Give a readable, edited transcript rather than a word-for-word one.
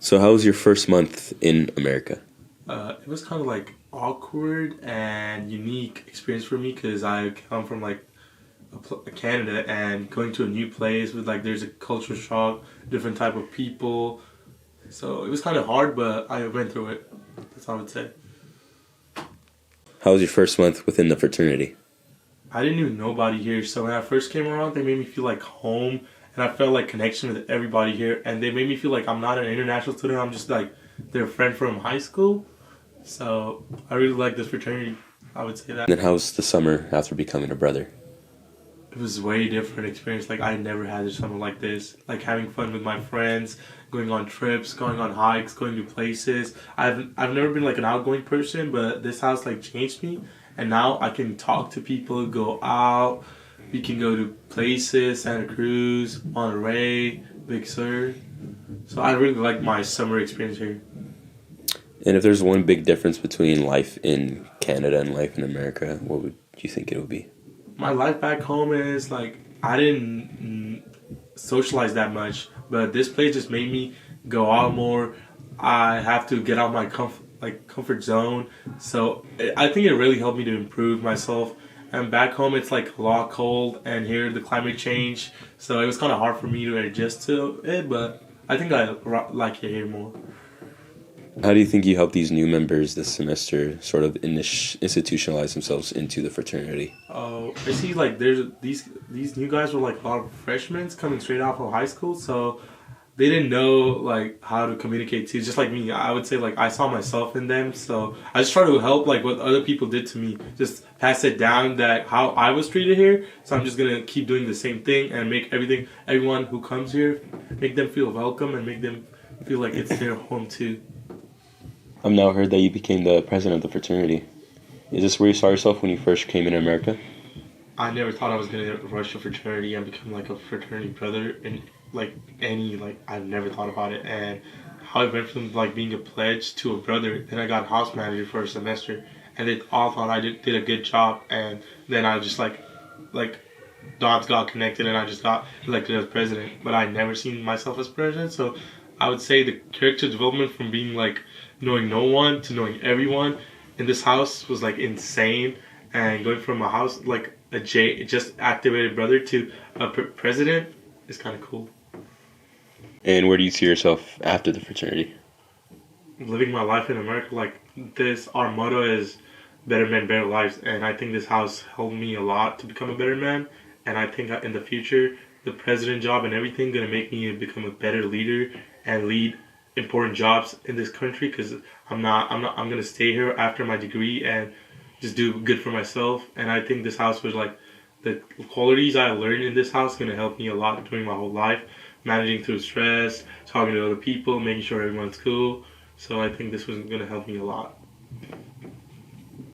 So how was your first month in America? It was kind of like awkward and unique experience for me because I come from like Canada and going to a new place with like there's a culture shock, different type of people. So it was kind of hard, but I went through it. That's all I would say. How was your first month within the fraternity? I didn't even know nobody here, so when I first came around, they made me feel like home, and I felt like connection with everybody here, and they made me feel like I'm not an international student. I'm just like their friend from high school. So I really like this fraternity. I would say that. And then how was the summer after becoming a brother? It was way different experience. Like I never had a summer like this. Like having fun with my friends, going on trips, going on hikes, going to places. I've never been like an outgoing person, but this house like changed me. And now I can talk to people, go out. We can go to places, Santa Cruz, Monterey, Big Sur. So I really like my summer experience here. And if there's one big difference between life in Canada and life in America, what would you think it would be? My life back home is like I didn't socialize that much, but this place just made me go out more. I have to get out my comfort zone, so I think it really helped me to improve myself. And back home, it's like a lot cold, and here the climate change, so it was kind of hard for me to adjust to it. But I think like it here more. How do you think you helped these new members this semester sort of institutionalize themselves into the fraternity? Oh, I see. Like, there's these new guys were like a lot of freshmen coming straight out of high school, so they didn't know like how to communicate to. Just like me, I would say like I saw myself in them, so I just try to help like what other people did to me. Just pass it down that how I was treated here. So I'm just gonna keep doing the same thing and make everyone who comes here, make them feel welcome and make them feel like it's their home too. I've now heard that you became the president of the fraternity. Is this where you saw yourself when you first came in America? I never thought I was gonna rush a fraternity and become like a fraternity brother and like I've never thought about it and how I went from like being a pledge to a brother. Then I got house manager for a semester, and they all thought I did a good job. And then I just like dots got connected and I just got elected as president. But I never seen myself as president, so I would say the character development from being like knowing no one to knowing everyone in this house was like insane, and going from a house like a just activated brother to a president is kind of cool. And where do you see yourself after the fraternity? Living my life in America like this, our motto is better men, better lives, and I think this house helped me a lot to become a better man. And I think in the future, the president job and everything gonna make me become a better leader and lead important jobs in this country. Because I'm gonna stay here after my degree and just do good for myself. And I think this house was like the qualities I learned in this house gonna help me a lot during my whole life, managing through stress, talking to other people, making sure everyone's cool. So I think this was gonna help me a lot.